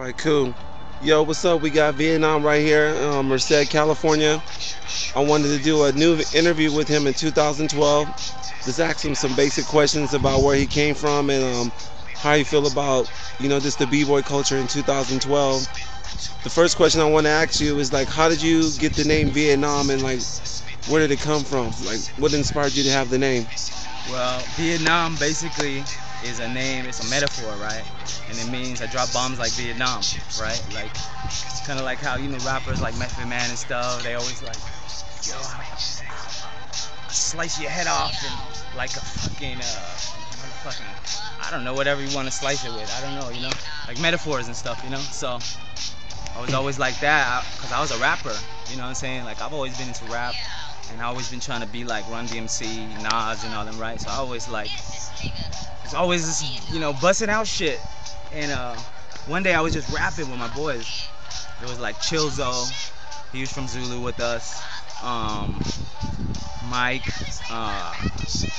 All right, cool. Yo, what's up? We got Vietnam right here, Merced, California. I wanted to do a new interview with him in 2012. Just ask him some basic questions about where he came from and how he feel about, just the b-boy culture in 2012. The first question I want to ask you is like, how did you get the name Vietnam and like, where did it come from? Like, what inspired you to have the name? Well, Vietnam basically is a name, it's a metaphor, right? And it means I drop bombs like Vietnam, right? Like, it's kind of like how, rappers like Method Man and stuff, they always like, yo, I slice your head off and like a fucking, motherfucking, I don't know, whatever you want to slice it with, I don't know, like metaphors and stuff, So I was always like that, because I was a rapper, you know what I'm saying? Like, I've always been into rap. And I always been trying to be like Run DMC, Nas, and all them, right? So I always it's always just, busting out shit. And one day I was just rapping with my boys. It was like Chilzo, he was from Zulu with us. Mike,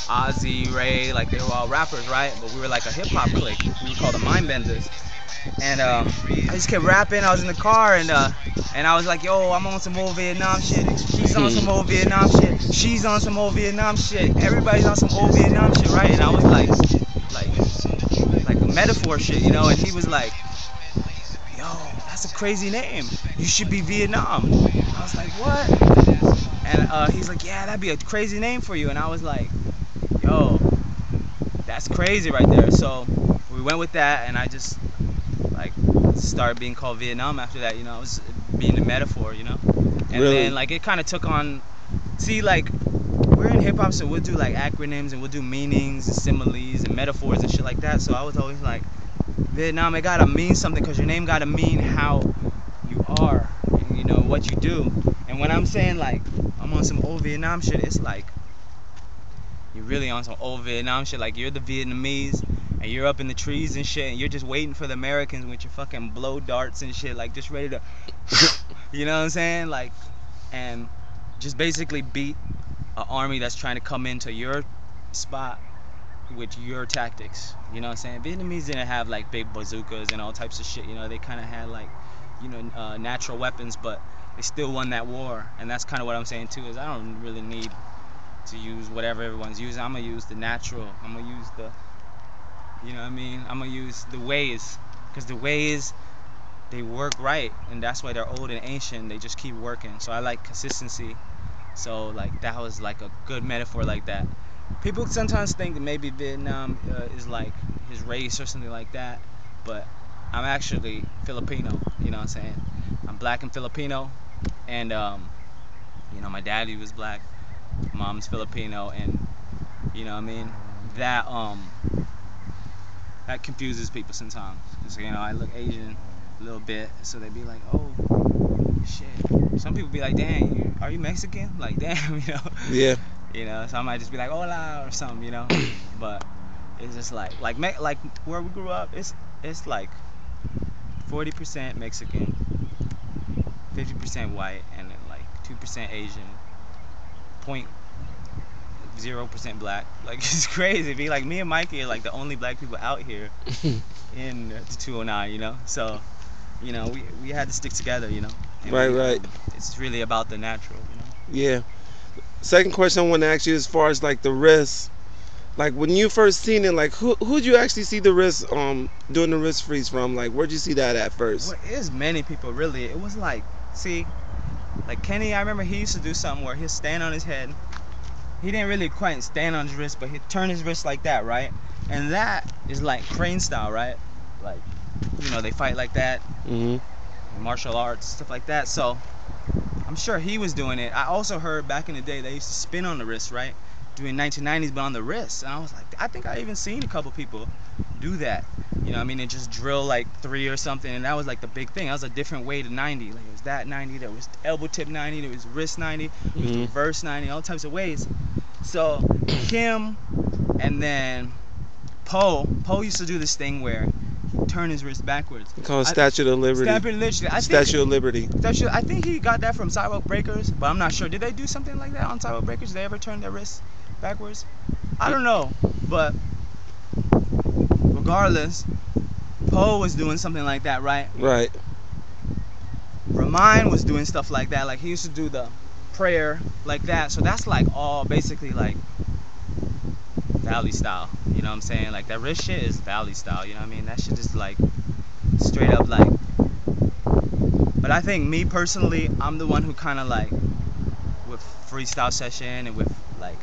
Ozzy, Ray, like they were all rappers, right? But we were like a hip hop clique. We were called the Mindbenders. And I just kept rapping. I was in the car and I was like, yo, I'm on some old Vietnam shit. He's on some old Vietnam shit. She's on some old Vietnam shit. Everybody's on some old Vietnam shit, right? And I was like a metaphor shit, And he was like, yo, that's a crazy name. You should be Vietnam. I was like, what? And he's like, yeah, that'd be a crazy name for you. And I was like, yo, that's crazy right there. So we went with that, and I just started being called Vietnam after that, it was being a metaphor, and Really? Then it kind of took on, we're in hip hop, so we'll do like acronyms and we'll do meanings and similes and metaphors and shit like that. So I was always like, Vietnam, it gotta mean something, because your name gotta mean how you are and what you do. And when I'm saying like I'm on some old Vietnam shit, it's like you're really on some old Vietnam shit. Like, you're the Vietnamese and you're up in the trees and shit, and you're just waiting for the Americans with your fucking blow darts and shit, like just ready to you know what I'm saying? Like, and just basically beat an army that's trying to come into your spot with your tactics. You know what I'm saying? Vietnamese didn't have like big bazookas and all types of shit, they kind of had like natural weapons, but they still won that war. And that's kind of what I'm saying too, is I don't really need to use whatever everyone's using. I'm gonna use the natural. I'm gonna use the, I'm gonna use the ways, because the ways, they work right, and that's why they're old and ancient. They just keep working. So I like consistency. So like that was like a good metaphor like that. People sometimes think that maybe Vietnam is like his race or something like that, but I'm actually Filipino. You know what I'm saying? I'm black and Filipino, and my daddy was black. Mom's Filipino, and that that confuses people sometimes, because I look Asian a little bit, so they be like, oh shit. Some people be like, damn, are you Mexican? Like, damn, Yeah. So I might just be like, hola, or something, but it's just like where we grew up, it's like 40% Mexican, 50% white, and then like 2% Asian, 0% black. Like, it's crazy. Be like, me and Mikey are like the only black people out here in the 209, So, we had to stick together, And Right. It's really about the natural. Yeah. Second question I want to ask you, as far as like the wrist, like when you first seen it, like who'd you actually see the wrist doing the wrist freeze from? Like, where'd you see that at first? Well, it was many people, really. It was like, like Kenny, I remember he used to do something where he'd stand on his head. He didn't really quite stand on his wrist, but he'd turn his wrist like that, right? And that is like crane style, right? Like, they fight like that. Mm-hmm. Martial arts, stuff like that. So I'm sure he was doing it. I also heard back in the day they used to spin on the wrist, right? Doing 1990s, but on the wrist. And I was like, I think I even seen a couple people do that. And just drill like 3 or something. And that was like the big thing. That was a different way to 90. Like, it was that 90, there was elbow tip 90, there was wrist 90, there was reverse 90, all types of ways. So him, and then Poe used to do this thing where he'd turn his wrist backwards. It's called Statue of Liberty. Statue of Liberty. I think he got that from Sidewalk Breakers, but I'm not sure. Did they do something like that on Sidewalk Breakers? Did they ever turn their wrists backwards? I don't know, but regardless, Poe was doing something like that, right? Right. Ramine was doing stuff like that. Like he used to do the prayer like that. So that's like all basically like Valley style. You know what I'm saying? Like that rich shit is Valley style. You know what I mean? That shit is like straight up like. But I think me personally, I'm the one who kind of like with freestyle session and with like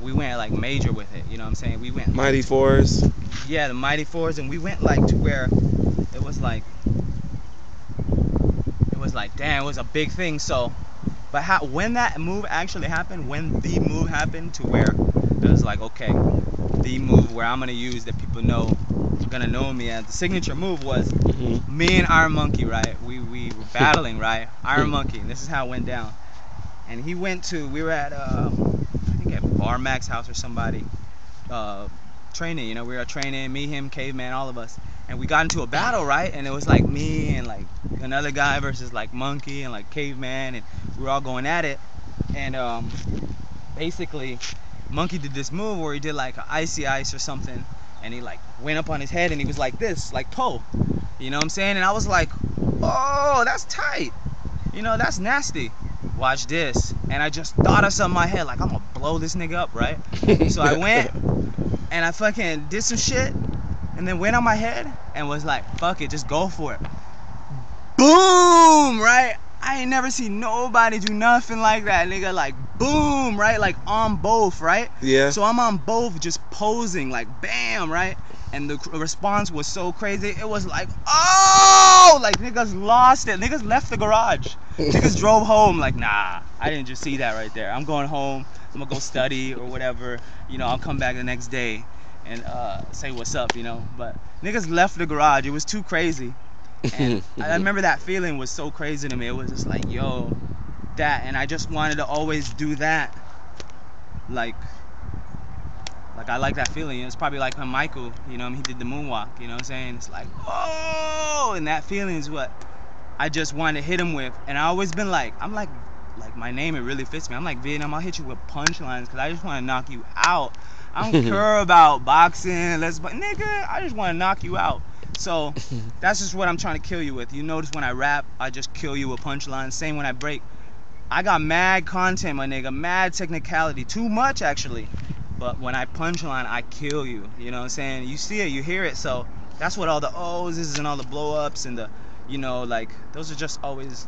we went like major with it. You know what I'm saying? We went Mighty Fours. yeah, the Mighty Fours, and we went like to where it was like damn, it was a big thing. So, but when that move actually happened, when the move happened to where it was like okay, the move where I'm gonna use that people know gonna know me as the signature move was me and Iron Monkey, right? We were battling, right? Iron Monkey, and this is how it went down. And we were at I think at Bar Max house or somebody training. You know, we were training, me, him, Caveman, all of us, and we got into a battle, right? And it was like me and like another guy versus like Monkey and like Caveman, and we were all going at it. And basically, Monkey did this move where he did like an icy ice or something, and he like went up on his head and he was like this, like Poe. You know what I'm saying? And I was like, oh, that's tight. You know, that's nasty. Watch this. And I just thought of something in my head, like, I'm gonna blow this nigga up, right? So I went and I fucking did some shit and then went on my head and was like, fuck it, just go for it. Boom, right? I ain't never seen nobody do nothing like that, nigga. Like, boom, right? Like, on both, right? Yeah. So I'm on both just posing, like, bam, right? And the response was so crazy. It was like, oh! Like, niggas lost it. Niggas left the garage. Niggas drove home like, nah, I didn't just see that right there. I'm going home. I'm gonna go study or whatever. You know, I'll come back the next day and say what's up, you know. But niggas left the garage. It was too crazy. And I remember that feeling was so crazy to me. It was just like, yo, that. And I just wanted to always do that. Like I like that feeling. It's probably like when Michael, you know, he did the moonwalk, you know what I'm saying? It's like, oh, and that feeling is what I just wanted to hit him with. And I always been like, I'm like my name, it really fits me. I'm like, Vietnam, I'll hit you with punchlines because I just want to knock you out. I don't care about boxing, nigga, I just want to knock you out. So that's just what I'm trying to kill you with. You notice when I rap, I just kill you with punchlines. Same when I break. I got mad content, my nigga, mad technicality, too much actually. But when I punchline, I kill you. You know what I'm saying? You see it, you hear it. So that's what all the O's is and all the blow ups and the, you know, like those are just always,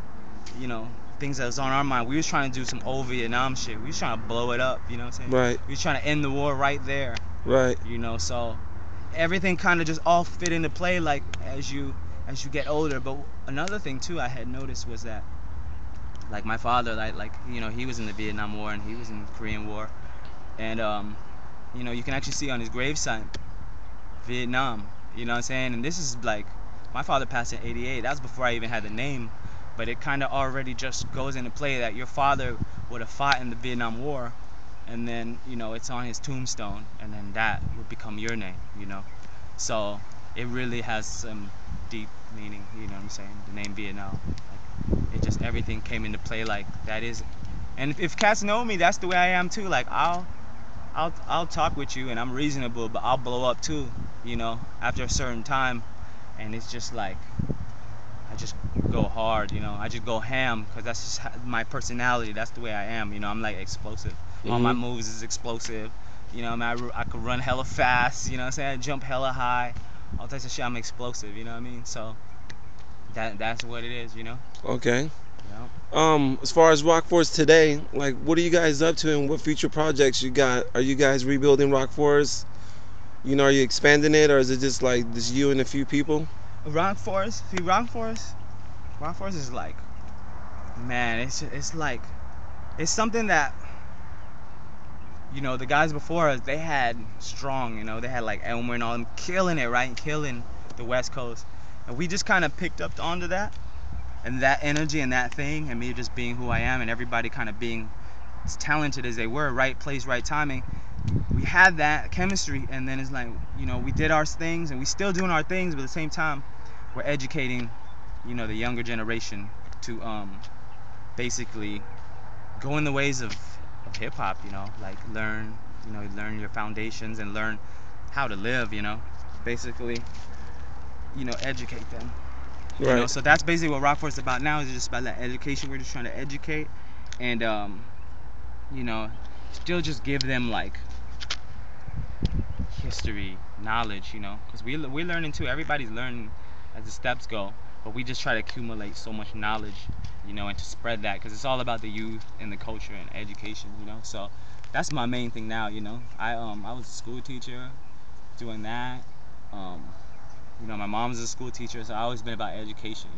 you know, things that was on our mind. We was trying to do some old Vietnam shit. We was trying to blow it up. You know what I'm saying? Right. We was trying to end the war right there. Right. You know, so everything kind of just all fit into play like as you get older. But another thing too I had noticed was that like my father, like you know, he was in the Vietnam War and he was in the Korean War, and you know, you can actually see on his gravesite Vietnam. You know what I'm saying? And this is like my father passed in '88. That was before I even had the name, but it kind of already just goes into play that your father would have fought in the Vietnam War, and then you know it's on his tombstone, and then that would become your name. You know, so it really has some deep meaning. You know what I'm saying? The name Vietnam. Like, it just everything came into play like that is, and if cats know me, that's the way I am too. Like I'll talk with you and I'm reasonable, but I'll blow up too. You know, after a certain time, and it's just like I just go hard. You know, I just go ham because that's just my personality. That's the way I am. You know, I'm like explosive. All my moves is explosive. You know, I mean, I could run hella fast. You know what I'm saying? I jump hella high. All types of shit. I'm explosive. You know what I mean? So that's what it is. You know. Okay. Yeah. As far as Rock Force today, like, what are you guys up to and what future projects you got? Are you guys rebuilding Rock Force? You know, are you expanding it or is it just like just you and a few people? Rock Force. See, Rock Force is like, man, it's like, it's something that, you know, the guys before us, they had strong, you know, they had like Elmer and all them killing it, right? Killing the West Coast. And we just kind of picked up onto that and that energy and that thing and me just being who I am and everybody kind of being as talented as they were, right place, right timing. We had that chemistry, and then it's like, you know, we did our things and we still doing our things, but at the same time, we're educating, you know, the younger generation to basically go in the ways of hip hop, you know, like learn your foundations and learn how to live, you know, basically educate them. Right. So that's basically what Rockfort's about now. Is just about that education. We're just trying to educate, and you know, still just give them like history, knowledge. Because we're learning too. Everybody's learning as the steps go, but we just try to accumulate so much knowledge, and to spread that, because it's all about the youth and the culture and education. So that's my main thing now. I was a school teacher, doing that. My mom's a school teacher, so I always been about education.